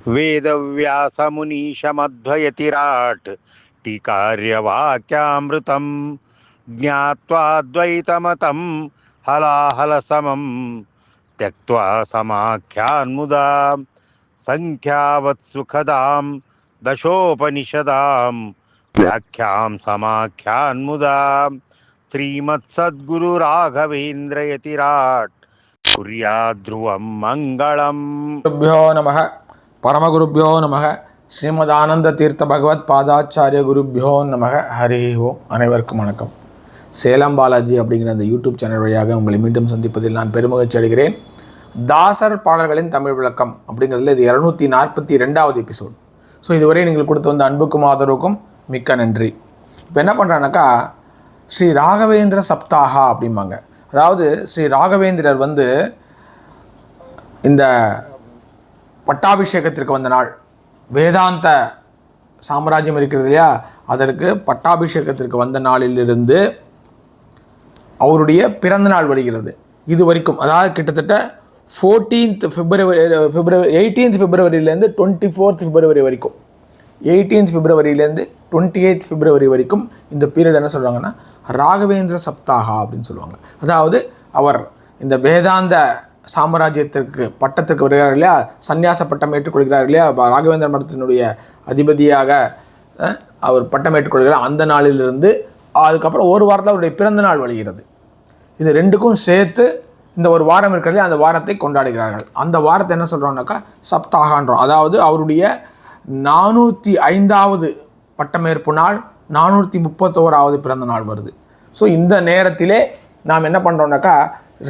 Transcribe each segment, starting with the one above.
वेदव्यासमुनीशमध्वयतिराट् टीकार्यवाक्यामृतं ज्ञात्वाद्वैतमतं हलाहलसमं त्यक्त्वा समाख्यान्मुदा संख्यावत्सुखदां दशोपनिषदां व्याख्यां समाख्यान्मुदा श्रीमत्सद्गुरुराघवेन्द्रयतिराट् कुर्याद्ध्रुवं मङ्गलम्. குருபியோ நமக பரமகுருபியோ நமக ஸ்ரீமதானந்த தீர்த்த பகவத் பாதாச்சாரிய குருபியோ நமக ஹரி ஓம். அனைவருக்கும் வணக்கம். சேலம் பாலாஜி அப்படிங்கிற அந்த யூடியூப் சேனல் வழியாக உங்களை மீண்டும் சந்திப்பதில் நான் பெருமகிழ்ச்சி அடைகிறேன். தாசர் பாடல்களின் தமிழ் விளக்கம் அப்படிங்கிறதுல இது 242வது எபிசோட். ஸோ இதுவரை நீங்கள் கொடுத்து வந்த அன்புக்கும் ஆதரவுக்கும் மிக்க நன்றி. இப்போ என்ன பண்ணுறாங்கனாக்கா ஸ்ரீ ராகவேந்திர சப்தாகா அப்படிம்பாங்க. அதாவது ஸ்ரீ ராகவேந்திரர் இந்த பட்டாபிஷேகத்திற்கு வந்த நாள், வேதாந்த சாம்ராஜ்யம் இருக்கிறது இல்லையா, அதற்கு பட்டாபிஷேகத்திற்கு வந்த நாளிலிருந்து அவருடைய பிறந்த நாள் வருகிறது. இது வரைக்கும், அதாவது கிட்டத்தட்ட 14th February 18th Februaryலேருந்து 24th February வரைக்கும், 18th Februaryலேருந்து 28th February வரைக்கும் இந்த பீரியட் என்ன சொல்கிறாங்கன்னா ராகவேந்திர சப்தாகா அப்படின்னு சொல்லுவாங்க. அதாவது அவர் இந்த வேதாந்த சாம்ராஜ்யத்திற்கு பட்டத்திற்கு வருகிறார் இல்லையா, சந்நியாச பட்டம் ஏற்றுக்கொள்கிறார் இல்லையா, ராகவேந்திர மடத்தினுடைய அதிபதியாக அவர் பட்டம் ஏற்றுக்கொள்கிறார். அந்த நாளிலிருந்து அதுக்கப்புறம் ஒரு வாரத்தில் அவருடைய பிறந்த நாள் வருகிறது. இது ரெண்டுக்கும் சேர்த்து இந்த ஒரு வாரம் இருக்கிறதே, அந்த வாரத்தை கொண்டாடுகிறார்கள். அந்த வாரத்தை என்ன சொல்கிறோம்னாக்கா சப்தாகான்றோம். அதாவது அவருடைய 405வது பட்டமேற்பு நாள், 431வது பிறந்த நாள் வருது. ஸோ இந்த நேரத்திலே நாம் என்ன பண்ணுறோம்னாக்கா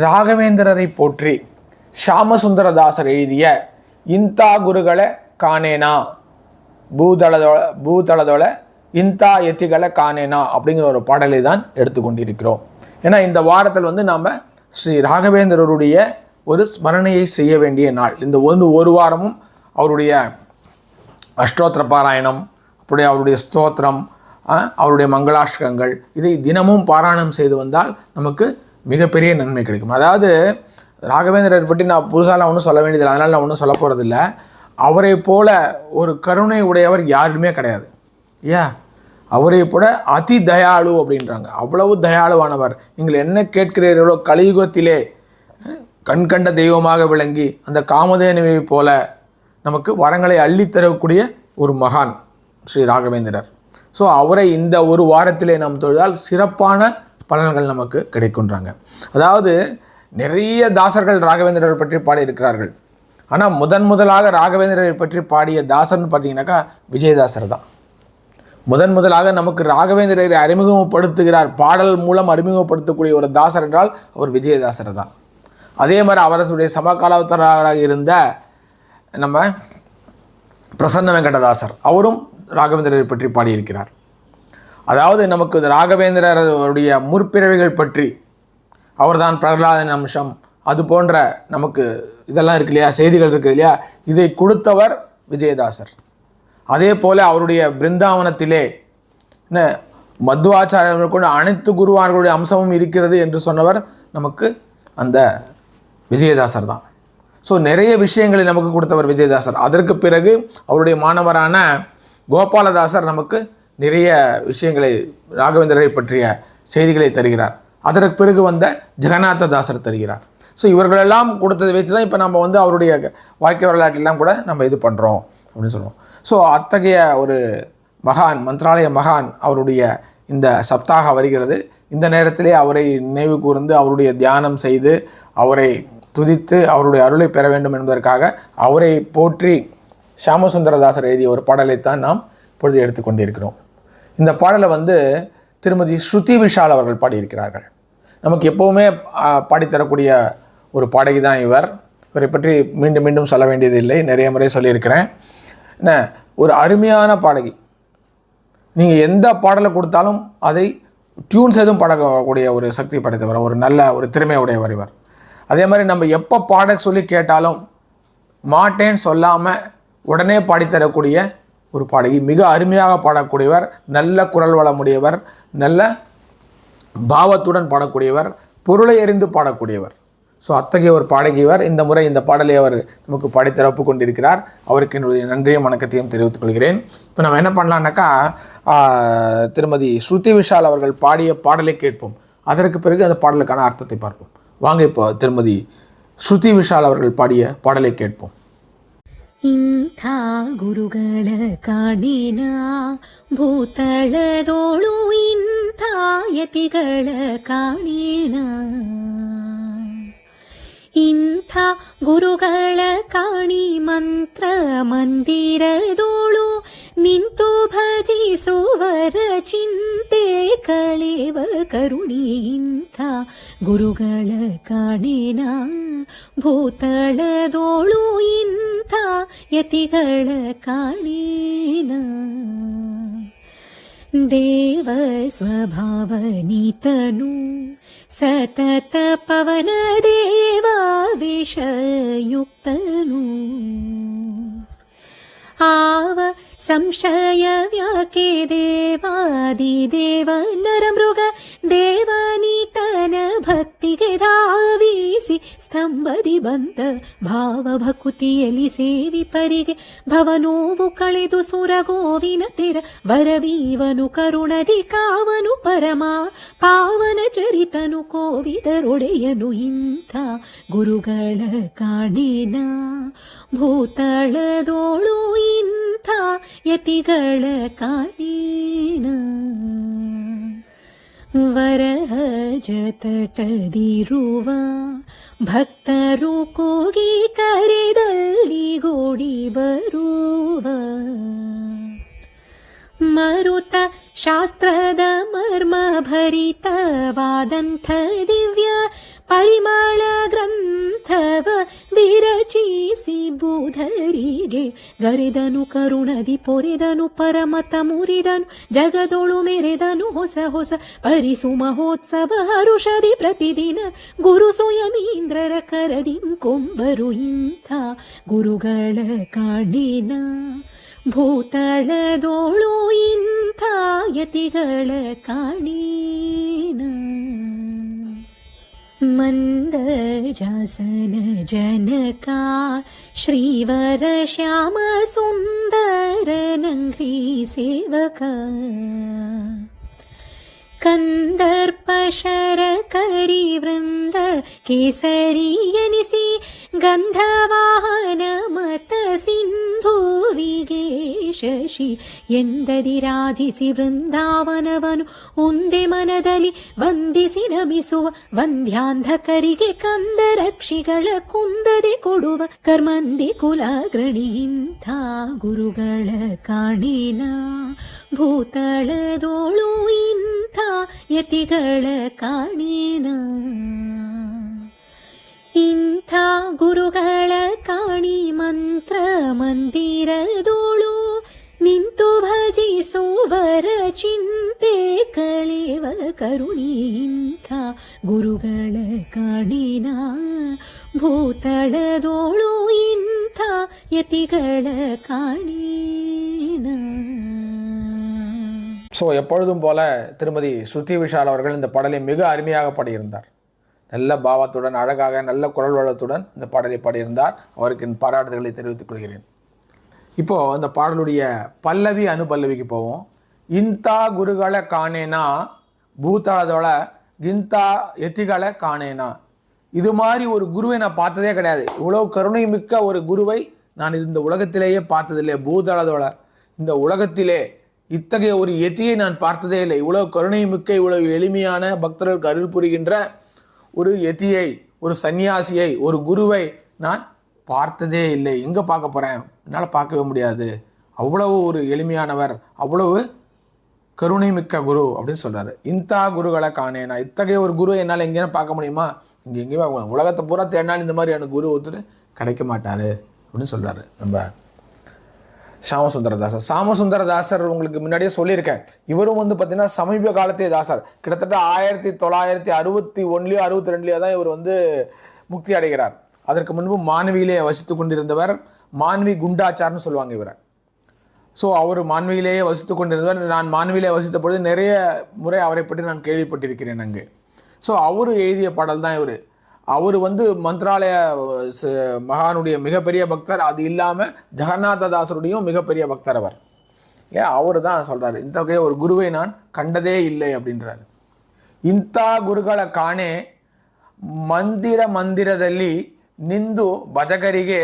ராகவேந்திரரை போற்றி ஷாமசுந்தரதாசர் எழுதிய இந்தா குருகளை காணேனா பூதளதோட இந்தா எத்திகளை காணேனா அப்படிங்கிற ஒரு பாடலை தான் எடுத்துக்கொண்டிருக்கிறோம். ஏன்னா இந்த வாரத்தில் நாம் ஸ்ரீ ராகவேந்திரருடைய ஒரு ஸ்மரணையை செய்ய வேண்டிய நாள். இந்த ஒரு வாரமும் அவருடைய அஷ்டோத்திர பாராயணம், அப்படியே அவருடைய ஸ்தோத்திரம், அவருடைய மங்களாஷ்டகங்கள், இதை தினமும் பாராயணம் செய்து வந்தால் நமக்கு மிகப்பெரிய நன்மை கிடைக்கும். அதாவது ராகவேந்திரரை பற்றி நான் புதுசாலாம் ஒன்றும் சொல்ல வேண்டியதில்லை, அதனால் நான் ஒன்றும் சொல்ல போகிறதில்ல. அவரை போல ஒரு கருணை உடையவர் யாருமே கிடையாது. அவரை போல அதி தயாளு அப்படின்றாங்க. அவ்வளவு தயாளுவானவர். நீங்கள் என்ன கேட்கிறீர்களோ கலியுகத்திலே கண்கண்ட தெய்வமாக விளங்கி அந்த காமதேனுவை போல நமக்கு வரங்களை அள்ளித்தரக்கூடிய ஒரு மகான் ஸ்ரீ ராகவேந்திரர். ஸோ அவரை இந்த ஒரு வாரத்திலே நாம் தொழுதால் சிறப்பான பலன்கள் நமக்கு கிடைக்கின்றாங்க. அதாவது நிறைய தாசர்கள் ராகவேந்திரரை பற்றி பாடியிருக்கிறார்கள். ஆனால் முதலாக ராகவேந்திரரை பற்றி பாடிய தாசர்னு பார்த்தீங்கன்னாக்கா விஜயதாசர் தான். முதலாக நமக்கு ராகவேந்திரரை அறிமுகப்படுத்துகிறார், பாடல் மூலம் அறிமுகப்படுத்தக்கூடிய ஒரு தாசர் என்றால் அவர் விஜயதாசர் தான். அதே மாதிரி அவருடைய சமகாலத்தராக இருந்த நம்ம பிரசன்ன வெங்கடதாசர், அவரும் ராகவேந்திரரை பற்றி பாடியிருக்கிறார். அதாவது நமக்கு ராகவேந்திரருடைய முற்பிறவிகள் பற்றி, அவர்தான் பிரகலாதன் அம்சம், அது போன்ற நமக்கு இதெல்லாம் இருக்கு இல்லையா, செய்திகள் இருக்குது இல்லையா, இதை கொடுத்தவர் விஜயதாசர். அதே போல் அவருடைய பிருந்தாவனத்திலே மத்வாச்சாரியர்கள் கொண்டு அனைத்து குருவார்களுடைய அம்சமும் இருக்கிறது என்று சொன்னவர் நமக்கு அந்த விஜயதாசர் தான். ஸோ நிறைய விஷயங்களை நமக்கு கொடுத்தவர் விஜயதாசர். அதற்கு பிறகு அவருடைய மாணவரான கோபாலதாசர் நமக்கு நிறைய விஷயங்களை ராகவேந்திரரை பற்றிய செய்திகளை தருகிறார். அதற்கு பிறகு வந்த ஜெகநாததாசர் தருகிறார். ஸோ இவர்களெல்லாம் கொடுத்ததை வச்சு தான் இப்போ நம்ம அவருடைய வாழ்க்கை வரலாற்றெல்லாம் கூட நம்ம இது பண்ணுறோம் அப்படின்னு சொல்லுவோம். ஸோ அத்தகைய ஒரு மகான், மந்த்ராலய மகான் அவருடைய இந்த சப்தாக வருகிறது. இந்த நேரத்திலே அவரை நினைவு கூர்ந்து அவருடைய தியானம் செய்து அவரை துதித்து அவருடைய அருளை பெற வேண்டும் என்பதற்காக அவரை போற்றி ஷாமசுந்தரதாசர் எழுதிய ஒரு பாடலைத்தான் நாம் இப்பொழுது எடுத்துக்கொண்டிருக்கிறோம். இந்த பாடலை திருமதி ஸ்ருதி விஷால் அவர்கள் பாடியிருக்கிறார்கள். நமக்கு எப்போவுமே பாடித்தரக்கூடிய ஒரு பாடகி தான் இவரை பற்றி மீண்டும் மீண்டும் சொல்ல வேண்டியதில்லை, நிறைய முறை சொல்லியிருக்கிறேன். என்ன ஒரு அருமையான பாடகி. நீங்கள் எந்த பாடலை கொடுத்தாலும் அதை டியூன்ஸ் எதுவும் பாடக்கூடிய ஒரு சக்தி படைத்தவர், ஒரு நல்ல ஒரு திறமை உடையவர் இவர். அதே மாதிரி நம்ம எப்போ பாட சொல்லி கேட்டாலும் மாட்டேன்னு சொல்லாமல் உடனே பாடித்தரக்கூடிய ஒரு பாடகி, மிக அருமையாக பாடக்கூடியவர், நல்ல குரல் வளமுடையவர், நல்ல பாவத்துடன் பாடக்கூடியவர், பொருளை அறிந்து பாடக்கூடியவர். ஸோ அத்தகைய ஒரு பாடகியவர் இந்த முறை இந்த பாடலை அவர் நமக்கு பாடித்தரப்பு கொண்டிருக்கிறார். அவருக்கு என்னுடைய நன்றியும் வணக்கத்தையும் தெரிவித்துக் கொள்கிறேன். இப்போ நம்ம என்ன பண்ணலான்னாக்கா, திருமதி ஸ்ருதி விஷால் அவர்கள் பாடிய பாடலை கேட்போம். அதற்கு பிறகு அந்த பாடலுக்கான அர்த்தத்தை பார்ப்போம். வாங்க இப்போ திருமதி ஸ்ருதி விஷால் அவர்கள் பாடிய பாடலை கேட்போம். ಇಂಥ ಗುರುಗಳ ಕಾಣಿನ ಭೂತಳದೋಳು ಇಂಥ ಯತಿಗಳ ಕಾಣಿನ ಇಂಥ ಗುರುಗಳ ಕಾಣಿ ಮಂತ್ರ ಮಂದಿರದೋಳು ನಿಂತು ಭಜಿಸುವರ ಚಿಂತೆ ಕಳೆವ ಕರುಣಿ ಇಂಥ ಗುರುಗಳ ಕಾಣಿನ ಭೂತಳದೋಳು ಇಂಥ ಯತಿಗಳ ಕಾಣಿನ ದೇವ ಸ್ವಭಾವನಿತನು ಸತತ ಪವನ ದೇವ ವಿಷಯುಕ್ತನು ಆವ ಸಂಶಯ ವ್ಯಾಕೆ ದೇವಾದಿದೇವ ನರಮೃಗ ದೇವನೀತನ ಭಕ್ತಿಗೆ ಧಾವಿಸಿ ಸ್ತಂಭದಿ ಬಂದ ಭಾವಭಕುತಿಯಲ್ಲಿ ಸೇವಿ ಪರಿಗೆ ಭವನೋವು ಕಳೆದು ಸುರಗೋವಿನ ತೆರ ವರವೀವನು ಕರುಣದಿ ಕಾವನು ಪರಮ ಪಾವನ ಚರಿತನು ಕೋವಿದರೊಡೆಯನು ಇಂಥ ಗುರುಗಳ ಕಾಣಿನ ಭೂತಳದೋಳು ಇಂಥ ಯತಿಗಳ ಕಾಣಿನ ವರಹ ಜತಟದಿರುವ ಭಕ್ತರು ಕೂಗಿ ಕರೆದಲ್ಲಿ ಗೋಡಿ ಬರುವ ಮರುತ ಶಾಸ್ತ್ರದ ಮರ್ಮ ಭರಿತವಾದಂಥ ದಿವ್ಯ ಪರಿಮಳ ಗ್ರಂಥವ ವಿರಚಿಸಿ ಬೂಧರಿಗೆ ಗರೆದನು ಕರುಣದಿ ಪೊರೆದನು ಪರಮತ ಮುರಿದನು ಜಗದೊಳು ಮೆರೆದನು ಹೊಸ ಹೊಸ ಪರಿಸು ಮಹೋತ್ಸವ ಹರುಷದಿ ಪ್ರತಿದಿನ ಗುರು ಸ್ವಯಮೀಂದ್ರರ ಕರದಿಂಕೊಂಬರು ಇಂಥ ಗುರುಗಳ ಕಾಣಿನ ಭೂತಳದೋಳು ಇಂಥ ಯತಿಗಳ ಕಾಣಿನ ಮಂದಜಾಸನ ಜನಕ ಶ್ರೀವರ ಶ್ಯಾಮ ಸುಂದರ ನಂಗ್ರಿ ಸೇವಕ ಕಂದರ್ಪ ಶರ ಕರಿ ವೃಂದ ಕೇಸರಿ ಎನಿಸಿ ಗಂಧವಾಹನ ಮತ ಸಿಂಧುವಿಗೆ ಶಶಿ ಎಂದದಿ ರಾಜಿಸಿ ವೃಂದಾವನವನು ಉಂದೆ ಮನದಲ್ಲಿ ವಂದಿಸಿ ನಮಿಸುವ ವಂದ್ಯಾಂಧಕರಿಗೆ ಕಂದ ರಕ್ಷಿಗಳ ಕುಂದದೆ ಕೊಡುವ ಕರ್ಮಂದಿ ಕುಲಗ್ರಣಿ ಇಂಥ ಗುರುಗಳ ಕಾಣಿನ ಭೂತಳದೋಳು ಇಂಥ ಯತಿಗಳ ಕಾಣಿನ ಇಂಥ ಗುರುಗಳ ಕಾಣಿ ಮಂತ್ರ ಮಂದಿರದೋಳು ನಿಂತು ಭಜಿಸುವರ ಚಿಂತೆ ಕಳೆವ ಕರುಣಿ ಇಂಥ ಗುರುಗಳ ಕಾಣಿನ ಭೂತಳದೋಳು ಇಂಥ ಯತಿಗಳ காணின. ஸோ எப்பொழுதும் போல திருமதி ஸ்ருதி விஷால் அவர்கள் இந்த பாடலை மிக அருமையாக பாடியிருந்தார். நல்ல பாவத்துடன் அழகாக நல்ல குரல் வளத்துடன் இந்த பாடலை பாடியிருந்தார். அவருக்கு என் பாராட்டுதல்களை தெரிவித்துக் கொள்கிறேன். இப்போது அந்த பாடலுடைய பல்லவி அனுபல்லவிக்கு போவோம். இந்தா குருகளை காணேனா பூத்தாளதோட கிந்தா எத்திகளை காணேனா. இது மாதிரி ஒரு குருவை நான் பார்த்ததே கிடையாது. இவ்வளோ கருணை மிக்க ஒரு குருவை நான் இந்த உலகத்திலேயே பார்த்ததில்லை. பூதாளதோட இந்த உலகத்திலே இத்தகைய ஒரு எத்தியை நான் பார்த்ததே இல்லை. இவ்வளோ கருணை மிக்க இவ்வளவு எளிமையான பக்தர்களுக்கு அருள் புரிகின்ற ஒரு எத்தியை, ஒரு சன்னியாசியை, ஒரு குருவை நான் பார்த்ததே இல்லை. எங்கே பார்க்க போகிறேன்? என்னால் பார்க்கவே முடியாது. அவ்வளவு ஒரு எளிமையானவர், அவ்வளவு கருணை மிக்க குரு அப்படின்னு சொல்கிறாரு. இந்தா குருகளை காணேனா. இத்தகைய ஒரு குரு என்னால் எங்கேயும் பார்க்க முடியுமா? இங்கே எங்கேயுமே உலகத்தை பூரா தேடினாலும் இந்த மாதிரியான குரு ஒருத்தர் கிடைக்க மாட்டார் அப்படின்னு சொல்கிறாரு நம்ம சாமசுந்தரதாசர். சாமசுந்தரதாசர் உங்களுக்கு முன்னாடியே சொல்லியிருக்கேன். இவரும் பார்த்தீங்கன்னா சமீப காலத்தே தாசர். கிட்டத்தட்ட 1961 62 தான் இவர் முக்தி அடைகிறார். அதற்கு முன்பு மாணவியிலே வசித்து கொண்டிருந்தவர். மாணவி குண்டாச்சார்னு சொல்லுவாங்க இவரை. ஸோ அவர் மாணவியிலேயே வசித்து கொண்டிருந்தவர். நான் மாணவியிலே வசித்த பொழுது நிறைய முறை அவரை பற்றி நான் கேள்விப்பட்டிருக்கிறேன் அங்கு. ஸோ அவர் எழுதிய பாடல் தான் இவர். அவர் வந்து மந்த்ராலய மகானுடைய மிகப்பெரிய பக்தர். அது இல்லாமல் ஜெகநாததாசருடையும் மிகப்பெரிய பக்தர் அவர். ஏன் அவர் தான் சொல்கிறாரு, இத்தகைய ஒரு குருவை நான் கண்டதே இல்லை அப்படின்றாரு. ಇಂಥ ಗುರುಗಳ ಕಾಣೆ ಮಂದಿರದಲ್ಲಿ ನಿಂದು ಭಜಕರಿಗೆ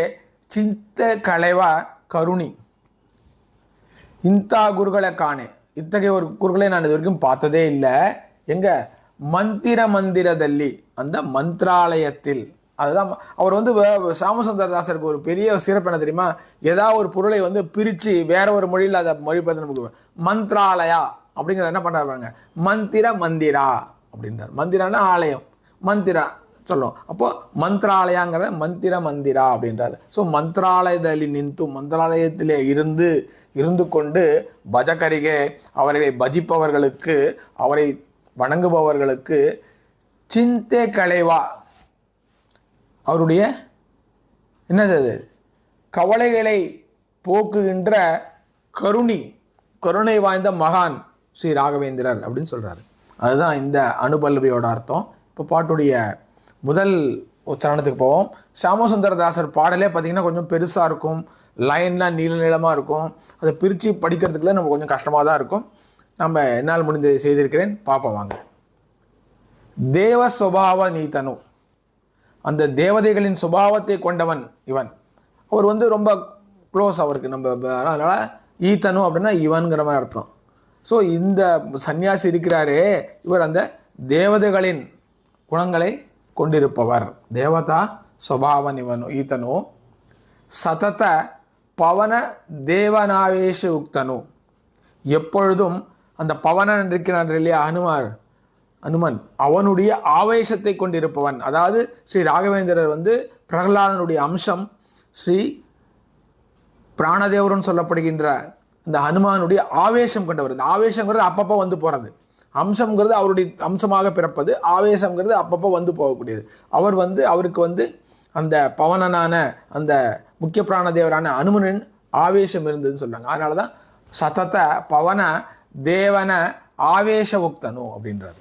ಚಿಂತೆ ಕಳೆವ கருணி. ಇಂಥ ಗುರುಗಳ ಕಾಣೆ, இத்தகைய ஒரு குருகளை நான் இது வரைக்கும் பார்த்ததே இல்லை. எங்க? மந்திரದಲ್ಲಿ, அந்த மந்திராலயத்தில். அதுதான் அவர் வந்து சாமசுந்தரதாசருக்கு ஒரு பெரிய சிறப்பு என்ன தெரியுமா? ஏதாவது ஒரு பொருளை வந்து பிரித்து வேற ஒரு மொழியில் அதை மொழிபெயர்த்து நமக்கு மந்திராலயா அப்படிங்கிறத என்ன பண்ணுறாங்க? மந்திரா அப்படின்றார். மந்திரானா ஆலயம், மந்திரா சொல்லும். அப்போ மந்திராலயாங்கிறத மந்திரா அப்படின்றாரு. ஸோ மந்திராலயத்தில் நின்று, மந்திராலயத்திலே இருந்து கொண்டு பஜகரிகே, அவரை பஜிப்பவர்களுக்கு, அவரை வணங்குபவர்களுக்கு சிந்தே களைவா, அவருடைய என்னது அது, கவலைகளை போக்குகின்ற கருணை வாய்ந்த மகான் ஸ்ரீ ராகவேந்திரர் அப்படின்னு சொல்கிறாரு. அதுதான் இந்த அனுபல்லவியோட அர்த்தம். இப்போ பாட்டுடைய முதல் உச்சாரணத்துக்கு போவோம். சாமசுந்தரதாசர் பாடலே பார்த்திங்கன்னா கொஞ்சம் பெருசாக இருக்கும், லைன்லாம் நீளமாக இருக்கும். அதை பிரித்து படிக்கிறதுக்குள்ள நம்ம கொஞ்சம் கஷ்டமாக தான் இருக்கும். நம்ம என்னால் முடிந்ததை செய்திருக்கிறேன், பார்ப்போம் வாங்க. தேவ சுபாவ நீதனு, அந்த தேவதைகளின் சுபாவத்தை கொண்டவன் இவன். அவர் வந்து ரொம்ப க்ளோஸ் அவருக்கு நம்ம, அதனால் ஈத்தனு அப்படின்னா இவன்கிற மாதிரி அர்த்தம். ஸோ இந்த சன்னியாசி இருக்கிறாரே, இவர் அந்த தேவதைகளின் குணங்களை கொண்டிருப்பவர். தேவதா சுபாவன் இவனு ஈத்தனு. சதத பவன தேவனாவேஷ உக்தனு, எப்பொழுதும் அந்த பவனன் இருக்கிறான் இல்லையா, அனுமன், அவனுடைய ஆவேசத்தை கொண்டிருப்பவன். அதாவது ஸ்ரீ ராகவேந்திரர் வந்து பிரகலாதனுடைய அம்சம், ஸ்ரீ பிராணதேவருன்னு சொல்லப்படுகின்ற இந்த ஹனுமானுடைய ஆவேசம் கொண்டவர். இந்த ஆவேசங்கிறது அப்பப்போ வந்து போகிறது, அம்சங்கிறது அவருடைய அம்சமாக பிறப்பது, ஆவேசங்கிறது அப்பப்போ வந்து போகக்கூடியது. அவருக்கு வந்து அந்த பவனனான அந்த முக்கிய பிராணதேவரான அனுமனின் ஆவேசம் இருந்ததுன்னு சொல்கிறாங்க. அதனால தான் சதத பவன தேவன ஆவேச உக்தனு அப்படின்றாரு.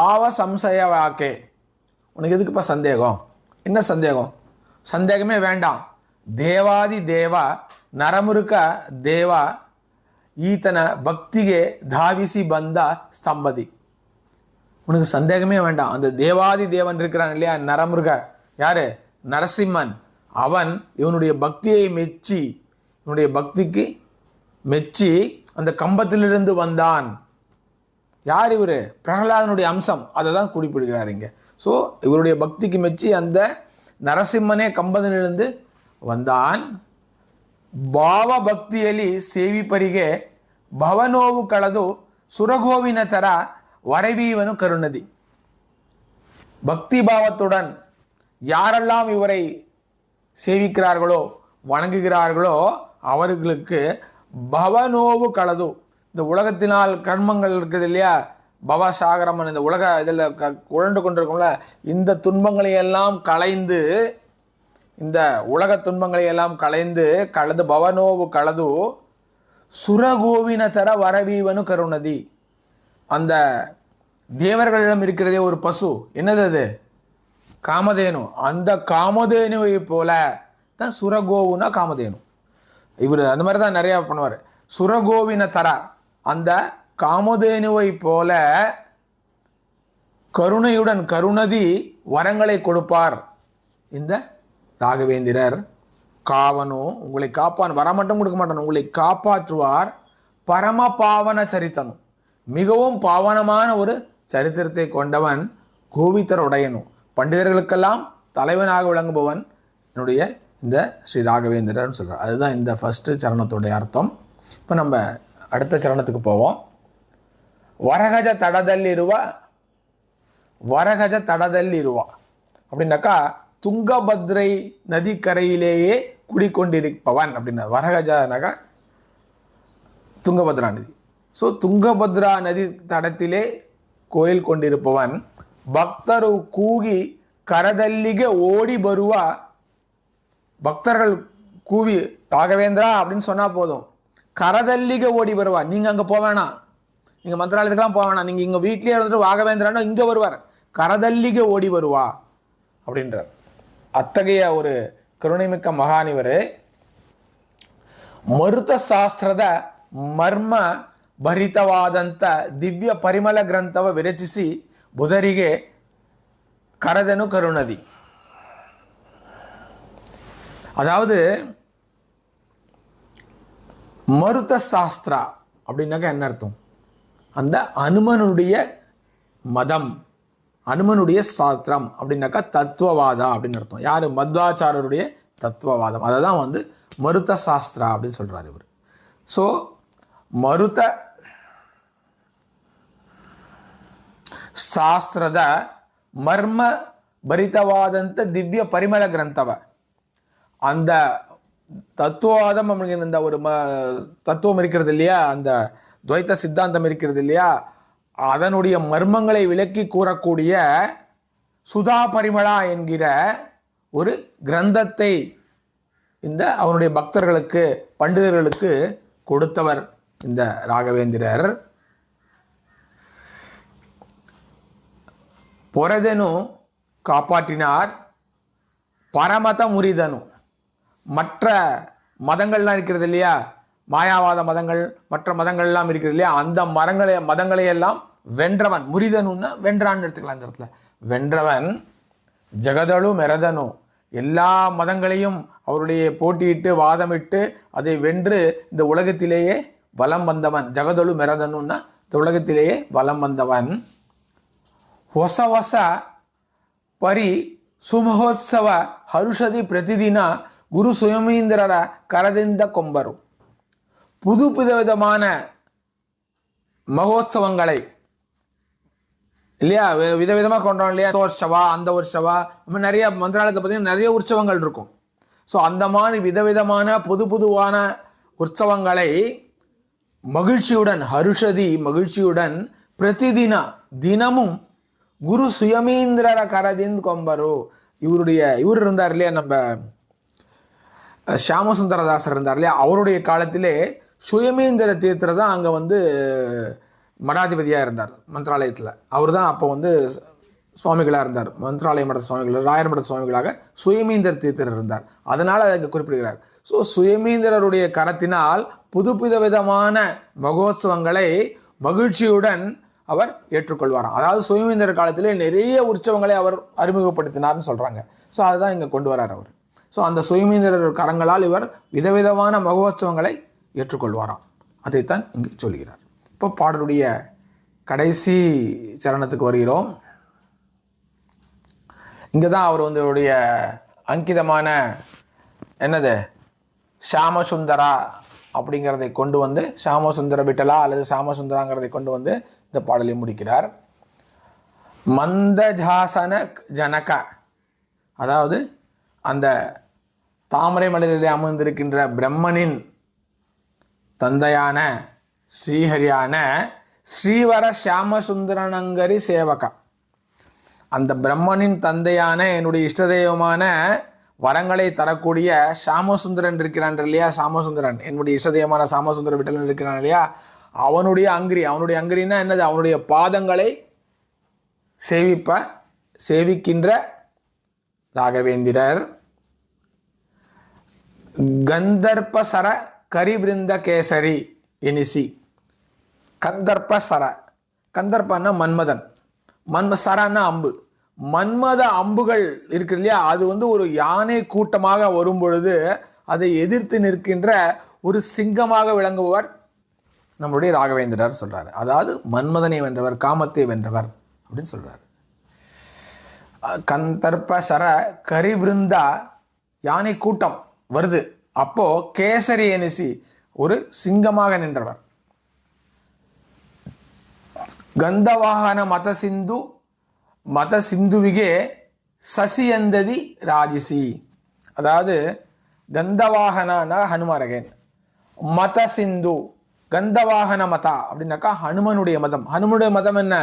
ஆவ சம்சய வாக்கே, உனக்கு எதுக்குப்பா சந்தேகம்? என்ன சந்தேகம்? சந்தேகமே வேண்டாம். தேவாதி தேவ ನರಮುರುಕ ದೇವ ಈತನ பக்திகே தாவிசி பந்தா ஸ்தம்பதி. உனக்கு சந்தேகமே வேண்டாம். அந்த தேவாதி தேவன் இருக்கிறான் இல்லையா, நரமுருக, யாரு? நரசிம்மன். அவன் இவனுடைய பக்தியை மெச்சி, இவனுடைய பக்திக்கு மெச்சி அந்த கம்பத்திலிருந்து வந்தான். யார் இவர்? பிரகலாதனுடைய அம்சம். அதை தான் குறிப்பிடுகிறார் இங்கே. ஸோ இவருடைய பக்திக்கு மெச்சி அந்த நரசிம்மனே கம்பத்திலிருந்து வந்தான். ಭಾವ ಭಕ್ತಿಯಲ್ಲಿ ಸೇವಿಪರಿಗೆ ಭವನೋವು ಕಳೆದು சுரகோவின தர வரவீவனு கருணதி. பக்தி பாவத்துடன் யாரெல்லாம் இவரை சேவிக்கிறார்களோ வணங்குகிறார்களோ அவர்களுக்கு பவனோவு கலது, இந்த உலகத்தினால் கர்மங்கள் இருக்குது இல்லையா, பவசாகரமன், இந்த உலக இதில் உழண்டு கொண்டிருக்கோம்ல, இந்த துன்பங்களை எல்லாம் களைந்து, இந்த உலக துன்பங்களை எல்லாம் கலந்து பவனோவு கலது சுரகோவின தர வரவீவனு கருணதி. அந்த தேவர்களிடம் இருக்கிறதே ஒரு பசு, என்னது அது? காமதேனு. அந்த காமதேனுவை போல தான் சுரகோவுனா காமதேனு. இவர் அந்த மாதிரி தான் நிறையா பண்ணுவார். சுரகோவின தர, அந்த காமதேனுவை போல கருணையுடன் கருணதி வரங்களை கொடுப்பார் இந்த ராகவேந்திரர். காவனோ, உங்களை காப்பான், வர மட்டும் கொடுக்க மாட்டான், உங்களை காப்பாற்றுவார். பரம பாவன சரித்தனும், மிகவும் பாவனமான ஒரு சரித்திரத்தை கொண்டவன். கோவித்தர் உடையனும், பண்டிதர்களுக்கெல்லாம் தலைவனாக விளங்குபவன் என்னுடைய இந்த ஸ்ரீ ராகவேந்திரர்னு சொல்கிறார். அதுதான் இந்த ஃபஸ்ட்டு சரணத்துடைய அர்த்தம். இப்போ நம்ம அடுத்த சரணத்துக்கு போவோம். வரகஜ தடதல்லிருவா அப்படின்னாக்கா துங்கபத்ரை நதிக்கரையிலேயே குடிக்கொண்டிருப்பவன் அப்படின்னா. வரகஜானாக்கா துங்கபத்ரா நதி. ஸோ துங்கபத்ரா நதி தடத்திலே கோயில் கொண்டிருப்பவன். பக்தரு கூகி கரதல்லிಗೆ ஓடி வருவா. பக்தர்கள் கூவி ராகவேந்திரா அப்படின்னு சொன்னால் போதும், கரதல்லிಗೆ ஓடி வருவா. நீங்கள் அங்கே போக வேணாம், நீங்கள் மந்திராலயத்துக்கெல்லாம் போக வேணாம், நீங்கள் இங்கே வீட்லேயே இருந்துட்டு ராகவேந்திரான்னு இங்கே வருவார். கரதல்லிக ஓடி வருவா அப்படின்றார். அத்தகைய ஒரு ಕರುಣಿಮಿಕ್ಕ ಮಹಾನಿವರು ಮರುತ ಶಾಸ್ತ್ರದ ಮರ್ಮ ಭರಿತವಾದಂಥ ದಿವ್ಯ ಪರಿಮಳ ಗ್ರಂಥವ ವಿರಚಿಸಿ ಬುಧರಿಗೆ கரதனு கருணதி. அதாவது மருத சாஸ்திரா அப்படின்னாக்கா என்ன அர்த்தம்? அந்த அனுமனுடைய மதம், அனுமனுடைய சாஸ்திரம் அப்படின்னாக்கா தத்துவவாதம் அப்படின்னு அர்த்தம். யார்? மத்வாச்சாரருடைய தத்துவவாதம். அதை தான் வந்து மருத சாஸ்திரா அப்படின்னு சொல்கிறார் இவர். ஸோ மருத ಶಾಸ್ತ್ರದ மர்ம பரிதவாதந்த திவ்ய பரிமள கிரந்தவ, அந்த தத்துவவாதம் அப்படிங்கிற இந்த ஒரு தத்துவம் இருக்கிறது இல்லையா, அந்த துவைத்த சித்தாந்தம் இருக்கிறது இல்லையா, அதனுடைய மர்மங்களை விளக்கி கூறக்கூடிய சுதா பரிமளா என்கிற ஒரு கிரந்தத்தை இந்த அவனுடைய பக்தர்களுக்கு பண்டிதர்களுக்கு கொடுத்தவர் இந்த ராகவேந்திரர். பொறதனு காப்பாற்றினார், பரமத முறிதனு, மற்ற மதங்கள்லாம் இருக்கிறது இல்லையா, மாயாவாத மதங்கள் மற்ற மதங்கள்லாம் இருக்கிறது இல்லையா, அந்த மதங்களை எல்லாம் வென்றவன். முறிதனுன்னா வென்றான்னு எடுத்துக்கலாம் இந்த இடத்துல. வென்றவன் ஜெகதளு மெரதனு, எல்லா மதங்களையும் அவருடைய போட்டியிட்டு வாதமிட்டு அதை வென்று இந்த உலகத்திலேயே வலம் வந்தவன். ஜெகதளு மெரதனுன்னா இந்த உலகத்திலேயே வலம் வந்தவன். ಹೊಸ ಹೊಸ ಪರಿ ಸುಮಹೋತ್ಸವ ಹರುಷದಿ ಪ್ರತಿದಿನ குரு சுயமீந்திரர கரದಿಂದ ಕೊಂಬರು. புது விதமான மகோத்சவங்களை இல்லையா, விதவிதமாக கொண்டோம் இல்லையா, வருஷவா அந்த வருஷவா, நிறைய மந்திராலயத்தை பார்த்தீங்கன்னா நிறைய உற்சவங்கள் இருக்கும். ஸோ அந்த மாதிரி விதவிதமான புதுவான உற்சவங்களை மகிழ்ச்சியுடன், ஹருஷதி மகிழ்ச்சியுடன், பிரதிதின தினமும் குரு சுயமீந்திரர கரதின் கொம்பரு, இவர் இருந்தார் இல்லையா, நம்ம ஷியாமசுந்தரதாசர் இருந்தார் இல்லையா, அவருடைய காலத்திலே சுயமீந்திர தீர்த்தர் தான் அங்கே வந்து மடாதிபதியாக இருந்தார் மந்திராலயத்தில். அவர் தான் அப்போ வந்து சுவாமிகளாக இருந்தார், மந்திராலய மட சுவாமிகள், ராயர் மட சுவாமிகளாக சுயமீந்திர தீர்த்தர் இருந்தார். அதனால் அதை குறிப்பிடுகிறார். ஸோ சுயமீந்திரருடைய கரத்தினால் விதவிதமான மகோத்சவங்களை மகிழ்ச்சியுடன் அவர் ஏற்றுக்கொள்வாராம். அதாவது சுயமீந்திர காலத்திலே நிறைய உற்சவங்களை அவர் அறிமுகப்படுத்தினார்னு சொல்கிறாங்க. ஸோ அதுதான் இங்கே கொண்டு வரார் அவர். ஸோ அந்த சுயமீந்திரர் கரங்களால் இவர் விதவிதமான மகோத்சவங்களை ஏற்றுக்கொள்வாராம். அதைத்தான் இங்கு சொல்கிறார். இப்போ பாடலுடைய கடைசி சரணத்துக்கு வருகிறோம். இங்கே தான் அவர் வந்து அவருடைய அங்கிதமான என்னது ஷியாமசுந்தரா அப்படிங்கிறதை கொண்டு வந்து, ஷியாமசுந்தர விட்டலா அல்லது ஷியாமசுந்தராங்கிறதை கொண்டு வந்து இந்த பாடலை முடிக்கிறார். மந்தஜாசன ஜனக, அதாவது அந்த தாமரை மலரிலே அமர்ந்திருக்கின்ற பிரம்மனின் தந்தையான ஸ்ரீஹரியான ஸ்ரீவர ஷியாமசுந்தரனங்கரி சேவகா, அந்த பிரம்மனின் தந்தையான என்னுடைய இஷ்டதெய்வமான வரங்களை தரக்கூடிய ஷியாமசுந்தரன் இருக்கிறான் இல்லையா, ஷியாமசுந்தரன் என்னுடைய இஷ்டதெய்வமான ஷியாமசுந்தர விட்டலன் இருக்கிறான் இல்லையா, அவனுடைய அங்கிரின்னா என்னது, அவனுடைய பாதங்களை சேவிக்கின்ற ராகவேந்திரர். கந்தர்ப்பசர கரிபிருந்த கேசரி எனிசி, கந்தர்ப்பசர, கந்தர்ப்பன்னா மன்மதன், சரன்னா அம்பு, மன்மத அம்புகள் இருக்கு இல்லையா, அது வந்து ஒரு யானை கூட்டமாக வரும் பொழுது அதை எதிர்த்து நிற்கின்ற ஒரு சிங்கமாக விளங்குபவர் நம்முடைய ராகவேந்திரர் சொல்றாரு. அதாவது மன்மதனை வென்றவர், காமத்தை வென்றவர் அப்படின்னு சொல்றாரு. கந்தர்ப்பசர கரிவிருந்தா, யானை கூட்டம் வருது, அப்போ கேசரி எனிசி, ஒரு சிங்கமாக நின்றவர். கந்தவாகன மத சிந்துவிகே சசியந்ததி ராஜிசி, அதாவது கந்தவாகனா ஹனுமாரகன், மத சிந்து கந்தவாகன மதா அப்படின்னாக்கா ஹனுமனுடைய மதம். ஹனுமனுடைய மதம் என்ன?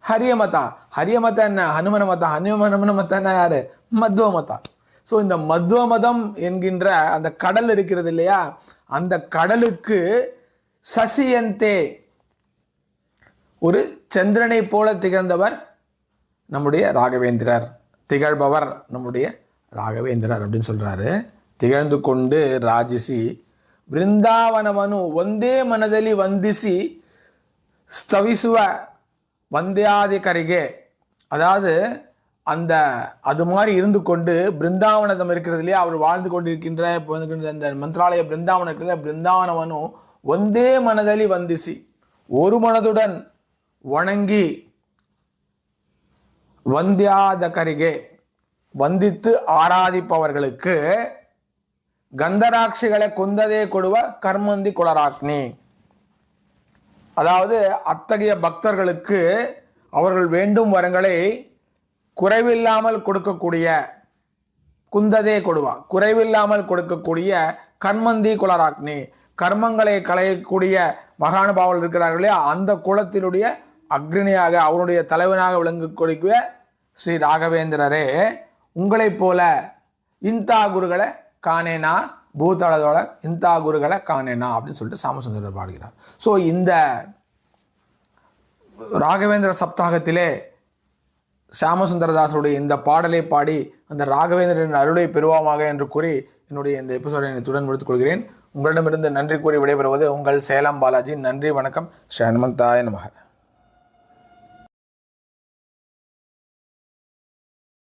ஹரிய மதா. ஹரிய மதம் என்ன? ஹனுமன மதா. ஹனுமன மதம் என்ன? யாரு? மத்வ மதா. ஸோ இந்த மத்வ மதம் என்கின்ற அந்த கடல் இருக்கிறது இல்லையா, அந்த கடலுக்கு சசியந்தே, ஒரு சந்திரனை போல திகழ்ந்தவர் நம்முடைய ராகவேந்திரர், திகழ்பவர் நம்முடைய ராகவேந்திரர் அப்படின்னு சொல்கிறாரு. திகழ்ந்து கொண்டு ராஜசி பிருந்தாவனவனு ಒಂದೇ ಮನದಲ್ಲಿ ವಂದಿಸಿ ஸ்தவிசுவ வந்தியாதிகரிகே, அதாவது அந்த அது மாதிரி இருந்து கொண்டு பிருந்தாவனம் இருக்கிறது இல்லையா, அவர் வாழ்ந்து கொண்டிருக்கின்ற இந்த மந்திராலய பிருந்தாவனம் இருக்கிற பிருந்தாவனவனும் ஒந்தே மனதலி வந்திசி, ஒரு மனதுடன் வணங்கி வந்தியாதகரிகே வந்தித்து ஆராதிப்பவர்களுக்கு கந்தராட்சிகளை கொந்ததே கொடுவ கர்மந்தி குளராக்னி, அதாவது அத்தகைய பக்தர்களுக்கு அவர்கள் வேண்டும் வரங்களை குறைவில்லாமல் கொடுக்கக்கூடிய, குந்ததே கொடுவா குறைவில்லாமல் கொடுக்கக்கூடிய கர்மந்தி குளராக்னி, கர்மங்களை களையக்கூடிய மகானுபாவல் இருக்கிறார்களே அந்த குலத்தினுடைய அக்னியாக அவருடைய தலைவனாக விளங்கக்கூடிய ஸ்ரீ ராகவேந்திரரே, உங்களைப் போல இந்தா குருகளை காணேனா, பூதளதோட இந்தா குருகளை காணேனா அப்படின்னு சொல்லிட்டு சாமசுந்தரர் பாடுகிறார். ஸோ இந்த ராகவேந்திர சப்தாகத்திலே சாமசுந்தரதாசருடைய இந்த பாடலை பாடி அந்த ராகவேந்திரன் அருளை பெறுவோமாக என்று கூறி என்னுடைய இந்த எபிசோடை இத்துடன் முடித்துக் கொள்கிறேன். உங்களிடமிருந்து நன்றி கூறி விடைபெறுவது உங்கள் சேலம் பாலாஜி. நன்றி, வணக்கம். ஸ்ரீ ஹனுமந்தாய நமக.